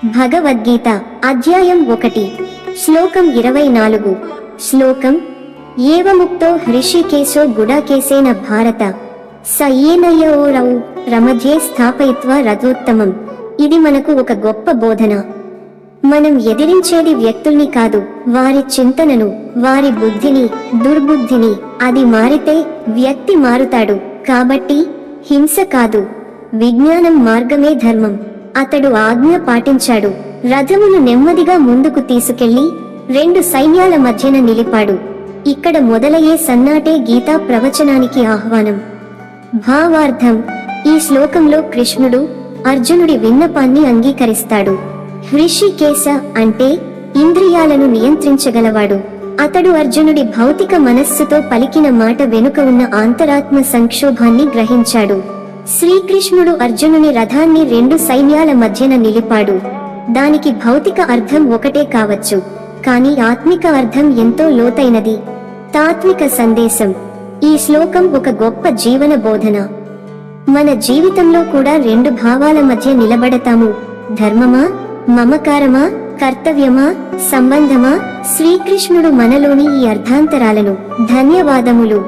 భగవద్గీత అధ్యాయం 1 శ్లోకం 24 శ్లోకం ఏవముక్తో హృషికేశో గుడాకేశేన భారత స ఏనయోరౌ రమధ్యే స్థాపయిత్వా రథోత్తమం. ఇది మనకు ఒక గొప్ప బోధన. మనం ఎదిరించేది వ్యక్తుల్ని కాదు, వారి చింతనను, వారి బుద్ధిని, దుర్బుద్ధిని. అది మారితే వ్యక్తి మారుతాడు. కాబట్టి హింస కాదు, విజ్ఞానం మార్గమే ధర్మం. అతడు ఆజ్ఞ పాటించాడు. రథమును నెమ్మదిగా ముందుకు తీసుకెళ్లి 2 సైన్యాల మధ్యన నిలిపాడు. ఇక్కడ మొదలయ్యే సన్నాటే గీతా ప్రవచనానికి ఆహ్వానం. భావార్థం: ఈ శ్లోకంలో కృష్ణుడు అర్జునుడి విన్నపాన్ని అంగీకరిస్తాడు. హృషికేశ అంటే ఇంద్రియాలను నియంత్రించగలవాడు. అతడు అర్జునుడి భౌతిక మనస్సుతో పలికిన మాట వెనుక ఉన్న అంతరాత్మ సంక్షోభాన్ని గ్రహించాడు. శ్రీకృష్ణుడు అర్జునుని రథాన్ని 2 సైన్యాల మధ్యన నిలిపాడు. దానికి భౌతిక అర్థం ఒకటే కావచ్చు, కానీ ఆత్మిక అర్థం ఎంతో లోతైనది. తాత్విక సందేశం: ఈ శ్లోకం ఒక గొప్ప జీవన బోధన. మన జీవితంలో కూడా 2 భావాల మధ్య నిలబడతాము. ధర్మమా, మమకారమా, కర్తవ్యమా, సంబంధమా? శ్రీకృష్ణుడు మనలోని ఈ అర్థాంతరాలను. ధన్యవాదములు.